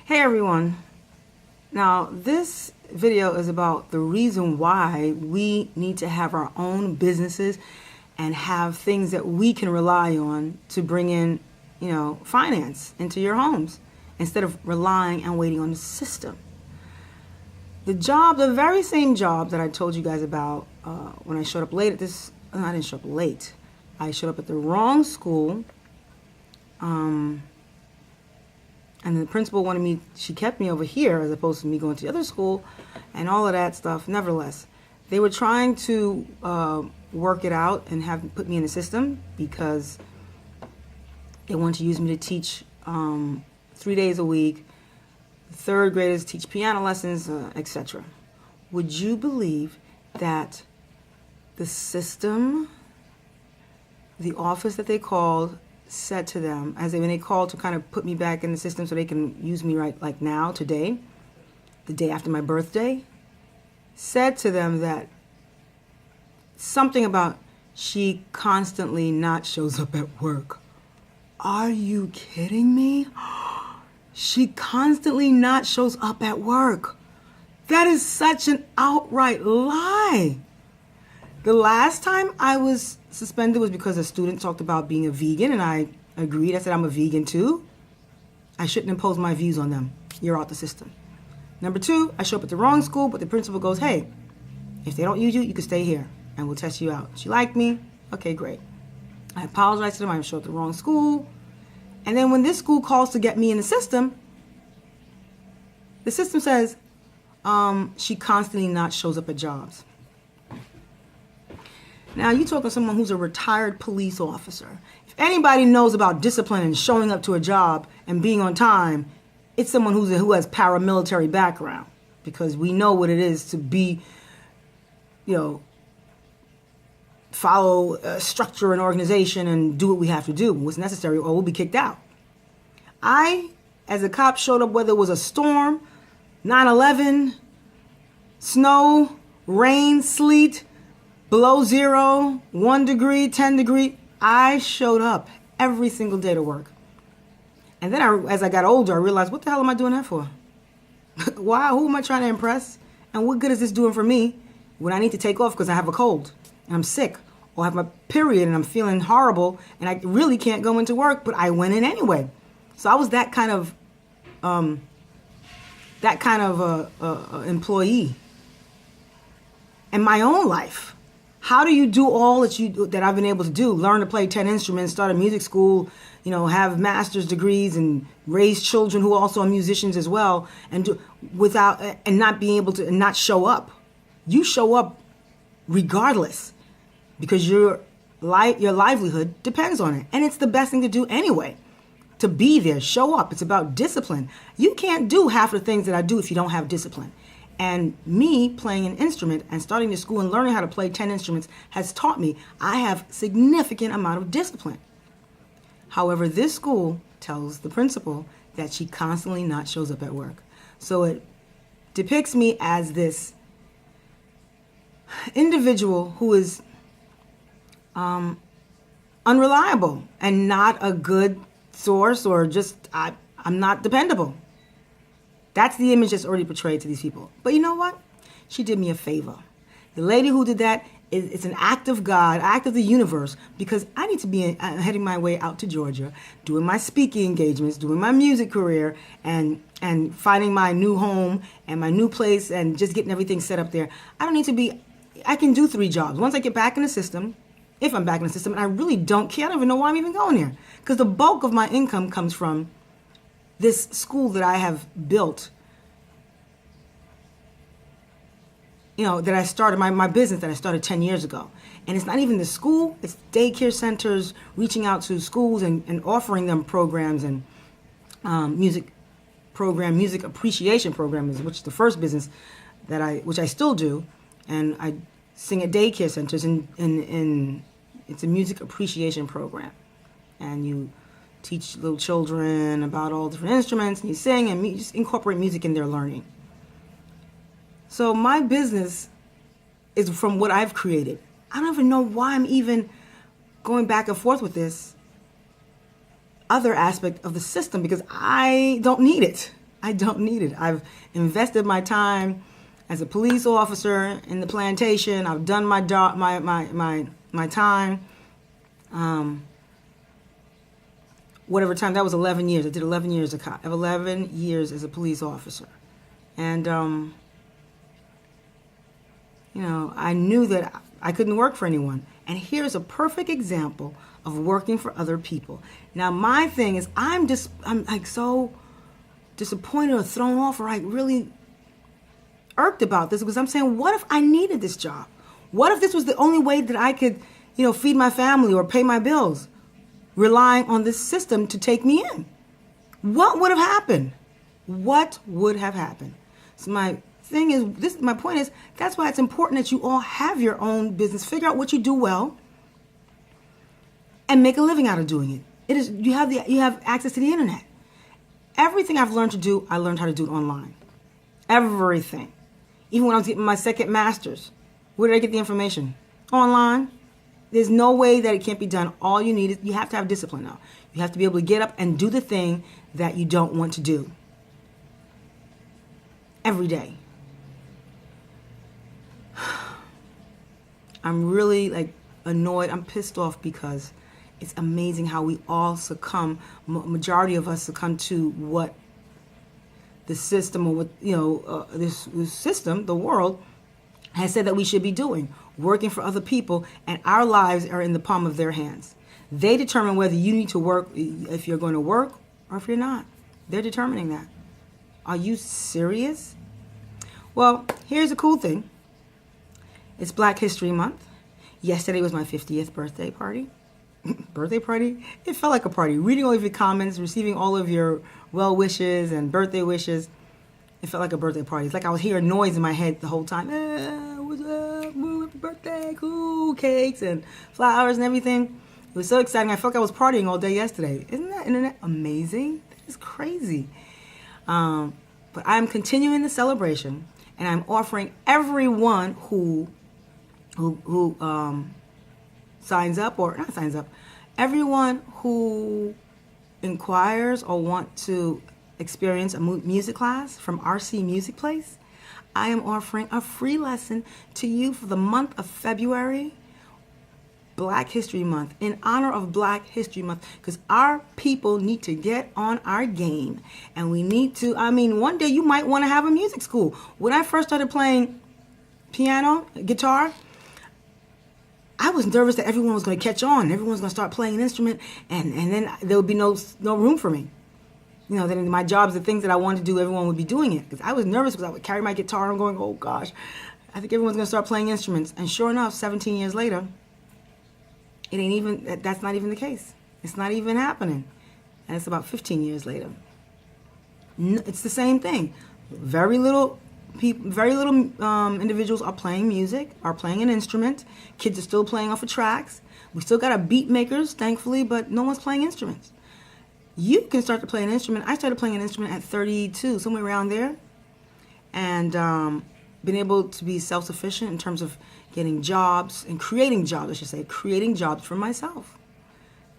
Hey everyone. Now this video is about the reason why we need to have our own businesses and have things that we can rely on to bring in, finance into your homes instead of relying and waiting on the system. The very same job that I told you guys about when I showed up late at this, I didn't show up late. I showed up at the wrong school. And the principal wanted me, she kept me over here as opposed to me going to the other school and all of that stuff. Nevertheless, they were trying to work it out and put me in the system because they wanted to use me to teach 3 days a week. Third graders teach piano lessons, etc. Would you believe that the system, the office that they called, said to them, when they called to kind of put me back in the system so they can use me right like now, today, the day after my birthday, said to them that something about she constantly not shows up at work. Are you kidding me? She constantly not shows up at work. That is such an outright lie. The last time I was suspended was because a student talked about being a vegan, and I agreed. I said, I'm a vegan too. I shouldn't impose my views on them. You're out the system. Number two, I show up at the wrong school, but the principal goes, hey, if they don't use you, you can stay here, and we'll test you out. She liked me. Okay, great. I apologize to them. I showed up at the wrong school. And then when this school calls to get me in the system says she constantly not shows up at jobs. Now, you talking to someone who's a retired police officer. If anybody knows about discipline and showing up to a job and being on time, it's someone who has paramilitary background, because we know what it is to be, follow a structure and organization and do what we have to do, what's necessary, or we'll be kicked out. I, as a cop, showed up whether it was a storm, 9/11, snow, rain, sleet, below zero, 1 degree, 10 degree. I showed up every single day to work. And then as I got older, I realized, what the hell am I doing that for? Why? Who am I trying to impress? And what good is this doing for me when I need to take off because I have a cold and I'm sick, or I have my period and I'm feeling horrible and I really can't go into work, but I went in anyway. So I was that kind of employee. In my own life, how do you do all that I've been able to do? Learn to play 10 instruments, start a music school, have master's degrees, and raise children who also are musicians as well, and not being able to, and not show up. You show up regardless, because your livelihood depends on it, and it's the best thing to do anyway. To be there, show up. It's about discipline. You can't do half the things that I do if you don't have discipline. And me playing an instrument and starting to school and learning how to play 10 instruments has taught me I have significant amount of discipline. However, this school tells the principal that she constantly not shows up at work. So it depicts me as this individual who is unreliable and not a good source, or just I'm not dependable. That's the image that's already portrayed to these people. But you know what? She did me a favor. The lady who did that, it's an act of God, act of the universe, because I need to be heading my way out to Georgia, doing my speaking engagements, doing my music career, and finding my new home and my new place and just getting everything set up there. I can do 3 jobs. Once I get back in the system, if I'm back in the system, and I really don't care, I don't even know why I'm even going there. Because the bulk of my income comes from this school that I have built, that I started, my business that I started 10 years ago. And it's not even the school, it's daycare centers, reaching out to schools and offering them programs, and music appreciation programs, which is the first business which I still do. And I sing at daycare centers, and it's a music appreciation program. And you teach little children about all different instruments, and you sing, and you just incorporate music in their learning. So my business is from what I've created. I don't even know why I'm even going back and forth with this other aspect of the system, because I don't need it. I don't need it. I've invested my time as a police officer in the plantation. I've done my time. Whatever time, that was 11 years. I did 11 years of 11 years as a police officer. And, I knew that I couldn't work for anyone. And here's a perfect example of working for other people. Now, my thing is, I'm like so disappointed or thrown off or like really irked about this, because I'm saying, what if I needed this job? What if this was the only way that I could, feed my family or pay my bills, relying on this system to take me in? What would have happened? What would have happened? So my point is, that's why it's important that you all have your own business. Figure out what you do well and make a living out of doing it. You have access to the internet. Everything I've learned to do, I learned how to do it online. Everything. Even when I was getting my second master's, where did I get the information? Online. There's no way that it can't be done. All you need is, you have to have discipline now. You have to be able to get up and do the thing that you don't want to do every day. I'm really annoyed. I'm pissed off because it's amazing how we all succumb. Majority of us succumb to what the system, or what this system, the world, has said that we should be doing, working for other people, and our lives are in the palm of their hands. They determine whether you need to work, if you're going to work, or if you're not. They're determining that. Are you serious? Well, here's a cool thing. It's Black History Month. Yesterday was my 50th birthday party. Birthday party? It felt like a party. Reading all of your comments, receiving all of your well wishes and birthday wishes. It felt like a birthday party. It's like I was hearing noise in my head the whole time. What's up? Happy birthday, cool, cakes and flowers and everything. It was so exciting. I felt like I was partying all day yesterday. Isn't that internet amazing? That is crazy. But I'm continuing the celebration, and I'm offering everyone who signs up, or not signs up, everyone who inquires or want to experience a music class from RC Music Place, I am offering a free lesson to you for the month of February, Black History Month, in honor of Black History Month, because our people need to get on our game, and we need to, one day you might want to have a music school. When I first started playing piano, guitar, I was nervous that everyone was going to catch on. Everyone was going to start playing an instrument, and then there would be no room for me. Then my jobs, the things that I wanted to do, everyone would be doing it. Because I was nervous, because I would carry my guitar and I'm going, oh gosh, I think everyone's going to start playing instruments. And sure enough, 17 years later, that's not even the case. It's not even happening. And it's about 15 years later. It's the same thing. Very little individuals are playing music, are playing an instrument. Kids are still playing off of tracks. We still got our beat makers, thankfully, but no one's playing instruments. You can start to play an instrument. I started playing an instrument at 32, somewhere around there, and been able to be self-sufficient in terms of getting jobs and creating jobs, creating jobs for myself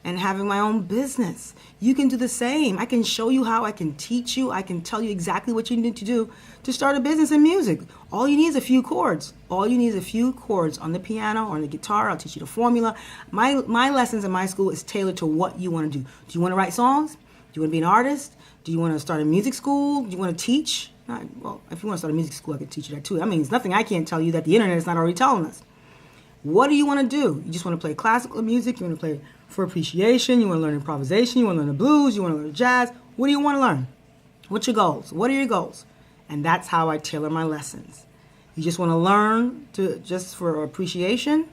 and having my own business. You can do the same. I can show you how. I can teach you. I can tell you exactly what you need to do to start a business in music. All you need is a few chords. All you need is a few chords on the piano or on the guitar. I'll teach you the formula. My lessons in my school is tailored to what you want to do. Do you want to write songs? Do you want to be an artist? Do you want to start a music school? Do you want to teach? Well, if you want to start a music school, I could teach you that too. There's nothing I can't tell you that the internet is not already telling us. What do you want to do? You just want to play classical music? You want to play for appreciation? You want to learn improvisation? You want to learn the blues? You want to learn jazz? What do you want to learn? What's your goals? What are your goals? And that's how I tailor my lessons. You just want to learn just for appreciation?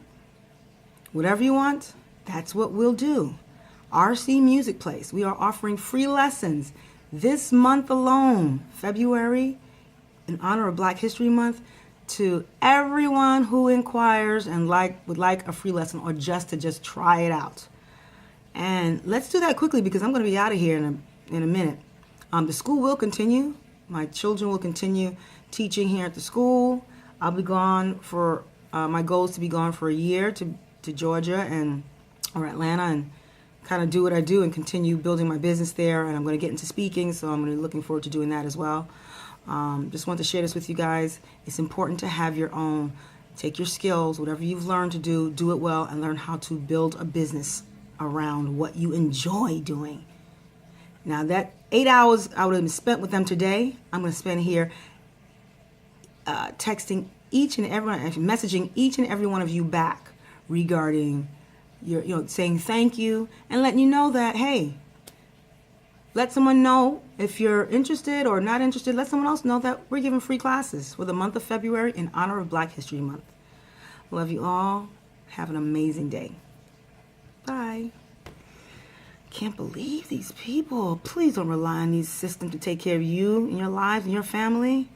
Whatever you want, that's what we'll do. RC Music Place. We are offering free lessons this month alone, February, in honor of Black History Month, to everyone who inquires and would like a free lesson, or just to try it out. And let's do that quickly, because I'm going to be out of here in a minute. The school will continue. My children will continue teaching here at the school. I'll be gone my goal is to be gone for a year to Georgia or Atlanta, and kind of do what I do and continue building my business there. And I'm going to get into speaking, so I'm really looking forward to doing that as well. Just want to share this with you guys. It's important to have your own. Take your skills, whatever you've learned to do it well, and learn how to build a business around what you enjoy doing. Now, that 8 hours I would have spent with them today, I'm going to spend here texting each and every one, actually messaging each and every one of you back regarding your, saying thank you and letting you know that, hey, let someone know if you're interested or not interested. Let someone else know that we're giving free classes for the month of February in honor of Black History Month. Love you all. Have an amazing day. Bye. Can't believe these people. Please don't rely on these systems to take care of you and your lives and your family.